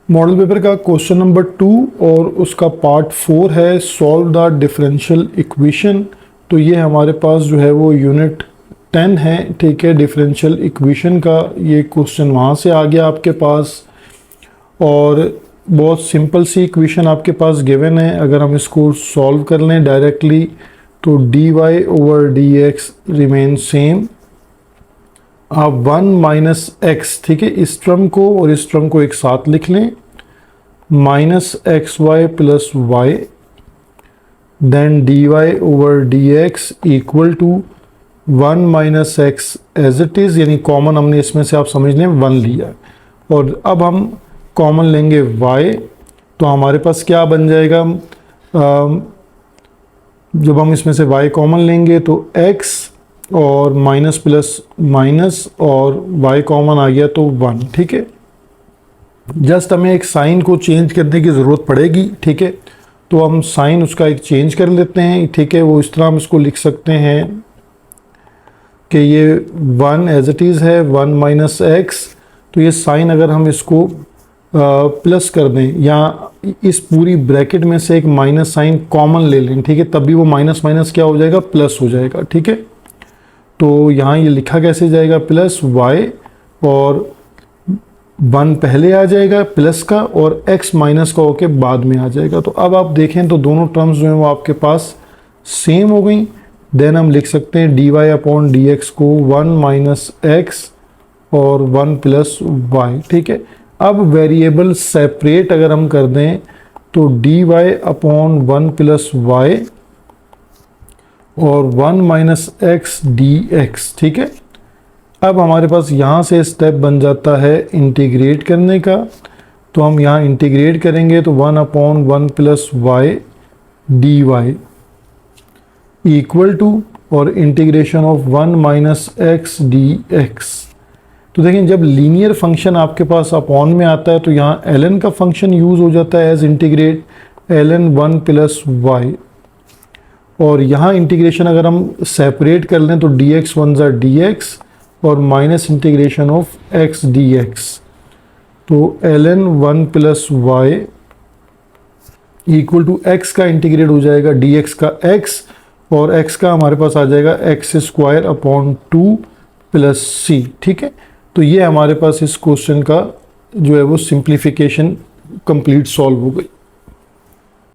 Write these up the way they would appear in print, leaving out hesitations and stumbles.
Model paper का question number 2 और उसका पार्ट 4 है सॉल्व द डिफरेंशियल इक्वेशन। तो ये हमारे पास जो है वो यूनिट 10 है, ठीक है। डिफरेंशियल इक्वेशन का ये क्वेश्चन वहाँ से आ गया आपके पास और बहुत सिंपल सी इक्वेशन आपके पास गिवन है। अगर हम इसको सॉल्व कर लें डायरेक्टली तो dy over dx remain same. आप 1 माइनस एक्स, ठीक है, इस टर्म को और इस टर्म को एक साथ लिख लें, minus x y plus y, then d y over d x equal to 1 minus x as it is, यानी कॉमन हमने इसमें से आप समझ लें 1 लिया और अब हम कॉमन लेंगे y, तो हमारे पास क्या बन जाएगा, जब हम इसमें से y कॉमन लेंगे तो x और माइनस प्लस माइनस और y कॉमन आ गया तो 1, ठीक है। जस्ट हमें एक साइन को चेंज करने की ज़रूरत पड़ेगी, ठीक है। तो हम साइन उसका एक चेंज कर लेते हैं, ठीक है। वो इस तरह हम इसको लिख सकते हैं कि ये 1 एज इट इज़ है, 1 माइनस एक्स। तो ये साइन अगर हम इसको प्लस कर दें या इस पूरी ब्रैकेट में से एक माइनस साइन कॉमन ले लें, ठीक है, तब भी वो माइनस माइनस क्या हो जाएगा, प्लस हो जाएगा, ठीक है। तो यहाँ ये लिखा कैसे जाएगा, प्लस y और 1 पहले आ जाएगा प्लस का और x माइनस का होके बाद में आ जाएगा। तो अब आप देखें तो दोनों टर्म्स जो हैं वो आपके पास सेम हो गई। देन हम लिख सकते हैं dy अपॉन dx को 1 माइनस एक्स और 1 प्लस वाई, ठीक है। अब वेरिएबल सेपरेट अगर हम कर दें तो dy अपॉन 1 प्लस वाई और 1 माइनस एक्स dx, ठीक है। अब हमारे पास यहाँ से स्टेप बन जाता है इंटीग्रेट करने का। तो हम यहाँ इंटीग्रेट करेंगे तो 1 upon 1 plus y d y equal to और integration of 1 minus x d x. तो देखें जब लीनियर फंक्शन आपके पास अपॉन में आता है तो यहाँ ln का फंक्शन यूज़ हो जाता है as integrate ln 1 plus y और यहाँ इंटीग्रेशन अगर हम सेपरेट कर लें तो dx 1 ज़ा dx और minus integration of x dx। तो ln 1 plus y equal to x का इंटीग्रेट हो जाएगा dx का x और x का हमारे पास आ जाएगा x square upon 2 plus c, ठीक है। तो ये हमारे पास इस क्वेश्चन का जो है वो सिंप्लीफिकेशन कंप्लीट सॉल्व हो गई।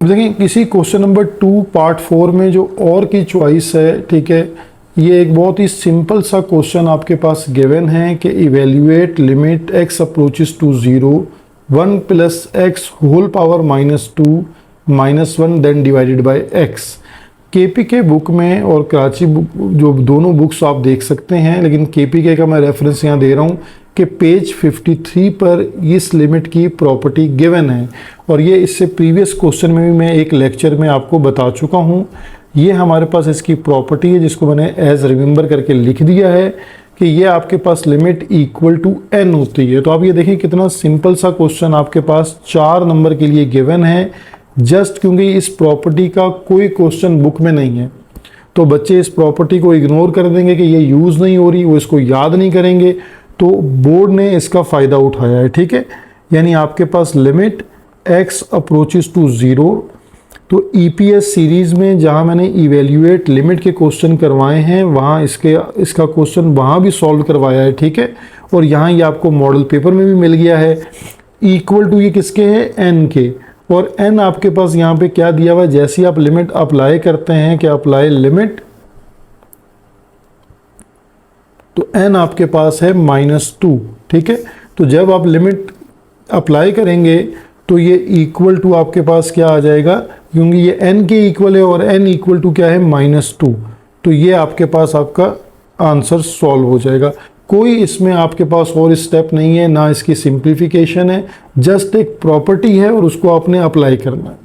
देखिए किसी क्वेश्चन नंबर 2 पार्ट 4 में जो और की चॉइस है, ठीक है, ये एक बहुत ही सिंपल सा क्वेश्चन आपके पास गिवन है कि evaluate limit x approaches to 0 1 plus x whole power minus 2 minus 1 then divided by x। KPK book में और कराची बुक, जो दोनों बुक्स आप देख सकते हैं, लेकिन KPK का मैं रेफरेंस यहाँ दे रहा हूँ कि पेज 53 पर इस लिमिट की प्रॉपर्टी गिवन है और ये इससे प्रीवियस क्वेश्चन में भी मैं एक लेक्चर में आपको बता चुका हूँ। ये हमारे पास इसकी प्रॉपर्टी है जिसको मैंने एज रिमेंबर करके लिख दिया है कि ये आपके पास लिमिट इक्वल टू n होती है। तो आप ये देखिए कितना सिंपल सा क्वेश्चन आपके पास 4 नंबर के लिए गिवन है, जस्ट क्योंकि इस प्रॉपर्टी का कोई क्वेश्चन बुक में नहीं है तो बच्चे इस प्रॉपर्टी को इग्नोर कर देंगे कि ये यूज़ नहीं हो रही, वो इसको याद नहीं करेंगे। तो बोर्ड ने इसका फ़ायदा उठाया है, ठीक है। यानी आपके पास लिमिट x अप्रोचेस टू 0, तो EPS सीरीज़ में जहां मैंने इवेल्युएट लिमिट के क्वेश्चन करवाए हैं वहां इसका क्वेश्चन वहां भी सॉल्व करवाया है, ठीक है। और यहाँ ये आपको मॉडल पेपर में भी मिल गया है। इक्वल टू ये किसके है, n के, और n आपके पास यहाँ पे क्या दिया हुआ है, जैसे ही आप लिमिट अप्लाई करते हैं कि अप्लाई लिमिट, तो n आपके पास है -2, ठीक है। तो जब आप लिमिट अप्लाई करेंगे तो ये इक्वल टू आपके पास क्या आ जाएगा, क्योंकि ये n के इक्वल है और n इक्वल टू क्या है, -2। तो ये आपके पास आपका आंसर सॉल्व हो जाएगा। कोई इसमें आपके पास और स्टेप नहीं है, ना इसकी सिंप्लीफिकेशन है, जस्ट एक प्रॉपर्टी है और उसको आपने अप्लाई करना है।